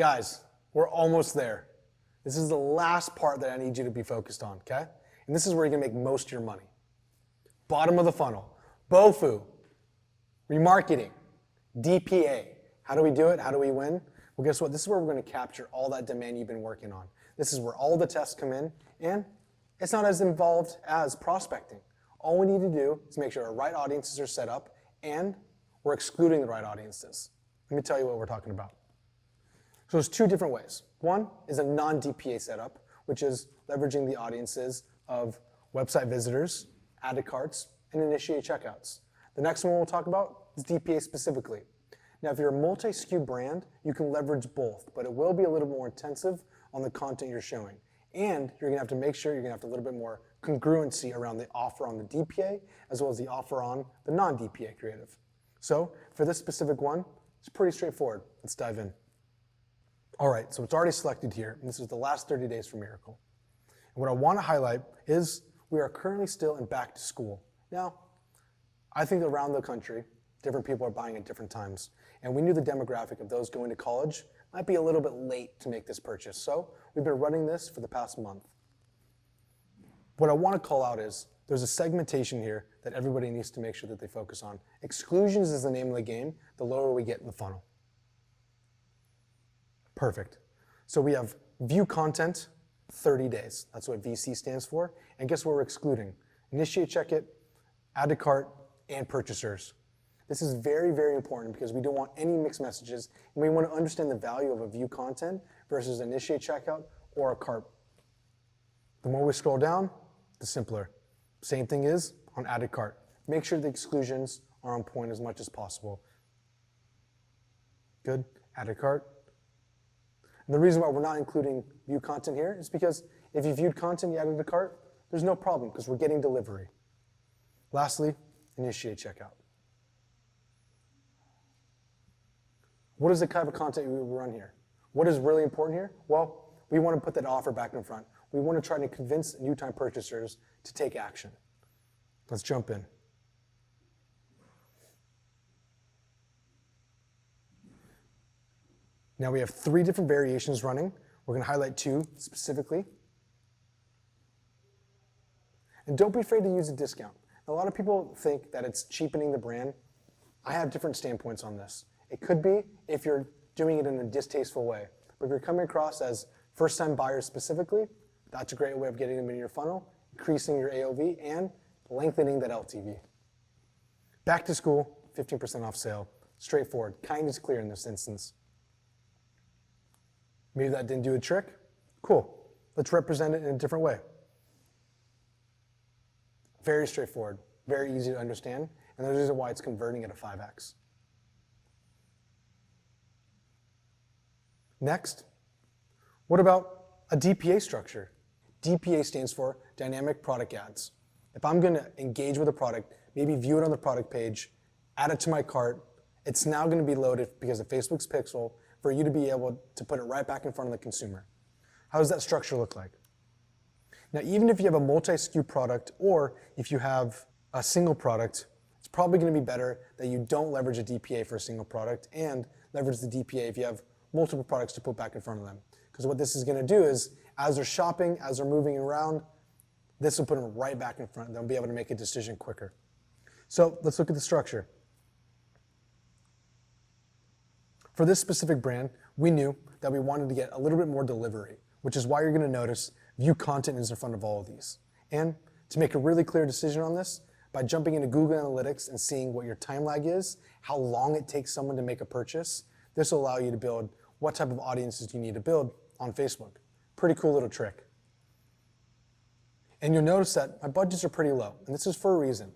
guys, we're almost there. This is the last part that I need you to be focused on, okay? And this is where you're gonna make most of your money. Bottom of the funnel, BOFU, remarketing, DPA. How do we do it? How do we win? Well, guess what? This is where we're gonna capture all that demand you've been working on. This is where all the tests come in, and it's not as involved as prospecting. All we need to do is make sure our right audiences are set up, and we're excluding the right audiences. Let me tell you what we're talking about. So there's two different ways. One is a non-DPA setup, which is leveraging the audiences of website visitors, add to carts, and initiate checkouts. The next one we'll talk about is DPA specifically. Now, if you're a multi-SKU brand, you can leverage both, but it will be a little more intensive on the content you're showing. And you're gonna have to make sure you're gonna have a little bit more congruency around the offer on the DPA, as well as the offer on the non-DPA creative. So for this specific one, it's pretty straightforward. Let's dive in. All right, so it's already selected here, and this is the last 30 days for Miracle. And what I wanna highlight is we are currently still in back to school. Now, I think around the country, different people are buying at different times. And we knew the demographic of those going to college might be a little bit late to make this purchase. So we've been running this for the past month. What I want to call out is there's a segmentation here that everybody needs to make sure that they focus on. Exclusions is the name of the game, the lower we get in the funnel. Perfect. So we have view content, 30 days. That's what VC stands for. And guess what we're excluding? Initiate checkout, add to cart, and purchasers. This is very, very important because we don't want any mixed messages, and we want to understand the value of a view content versus initiate checkout or a cart. The more we scroll down, the simpler. Same thing is on added cart. Make sure the exclusions are on point as much as possible. Good, added cart. And the reason why we're not including view content here is because if you viewed content, you added to cart, there's no problem because we're getting delivery. Lastly, initiate checkout. What is the kind of content we run here? What is really important here? Well, we want to put that offer back in front. We want to try to convince new-time purchasers to take action. Let's jump in. Now we have 3 different variations running. We're going to highlight 2 specifically. And don't be afraid to use a discount. A lot of people think that it's cheapening the brand. I have different standpoints on this. It could be if you're doing it in a distasteful way. But if you're coming across as first-time buyers specifically, that's a great way of getting them in your funnel, increasing your AOV, and lengthening that LTV. Back to school, 15% off sale. Straightforward, kind of clear in this instance. Maybe that didn't do a trick? Cool. Let's represent it in a different way. Very straightforward, very easy to understand, and there's a reason why it's converting at a 5x. Next, what about a DPA structure? DPA stands for Dynamic Product Ads. If I'm gonna engage with a product, maybe view it on the product page, add it to my cart, it's now gonna be loaded because of Facebook's pixel for you to be able to put it right back in front of the consumer. How does that structure look like? Now, even if you have a multi-SKU product or if you have a single product, it's probably gonna be better that you don't leverage a DPA for a single product and leverage the DPA if you have multiple products to put back in front of them. Because what this is gonna do is, as they're shopping, as they're moving around, this will put them right back in front. They'll be able to make a decision quicker. So let's look at the structure. For this specific brand, we knew that we wanted to get a little bit more delivery, which is why you're gonna notice view content is in front of all of these. And to make a really clear decision on this, by jumping into Google Analytics and seeing what your time lag is, how long it takes someone to make a purchase, this will allow you to build what type of audiences you need to build on Facebook. Pretty cool little trick. And you'll notice that my budgets are pretty low, and this is for a reason.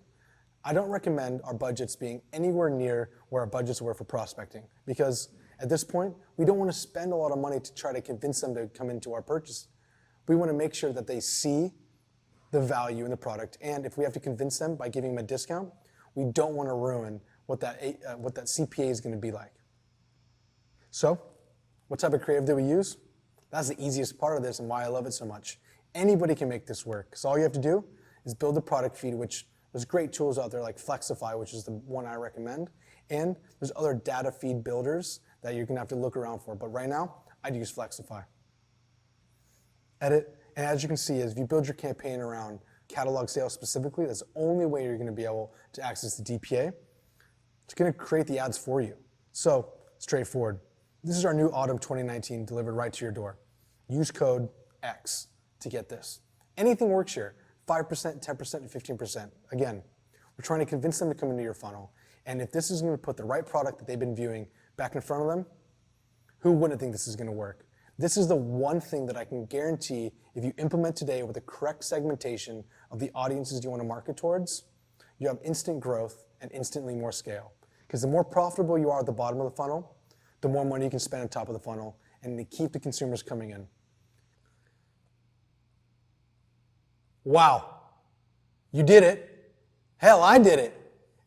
I don't recommend our budgets being anywhere near where our budgets were for prospecting, because at this point, we don't want to spend a lot of money to try to convince them to come into our purchase. We want to make sure that they see the value in the product, and if we have to convince them by giving them a discount, we don't want to ruin what that CPA is going to be like. So, what type of creative do we use? That's the easiest part of this and why I love it so much. Anybody can make this work. So all you have to do is build a product feed, which there's great tools out there like Flexify, which is the one I recommend. And there's other data feed builders that you're gonna have to look around for. But right now, I'd use Flexify. Edit, and as you can see, if you build your campaign around catalog sales specifically, that's the only way you're gonna be able to access the DPA. It's gonna create the ads for you. So, straightforward. This is our new autumn 2019 delivered right to your door. Use code X to get this. Anything works here, 5%, 10%, and 15%. Again, we're trying to convince them to come into your funnel. And if this is gonna put the right product that they've been viewing back in front of them, who wouldn't think this is gonna work? This is the one thing that I can guarantee if you implement today with the correct segmentation of the audiences you wanna market towards, you have instant growth and instantly more scale. Because the more profitable you are at the bottom of the funnel, the more money you can spend on top of the funnel and to keep the consumers coming in. Wow, you did it. Hell, I did it.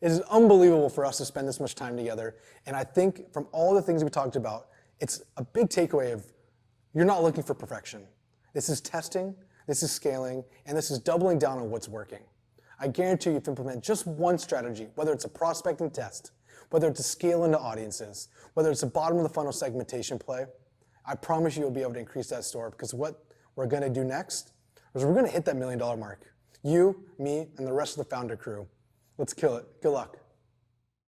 It is unbelievable for us to spend this much time together. And I think from all the things we talked about, it's a big takeaway of you're not looking for perfection. This is testing, this is scaling, and this is doubling down on what's working. I guarantee you if you implement just one strategy, whether it's a prospecting test, whether it's a scale into audiences, whether it's a bottom of the funnel segmentation play, I promise you you'll be able to increase that store because what we're gonna do next is we're gonna hit that $1 million mark. You, me, and the rest of the founder crew. Let's kill it. Good luck.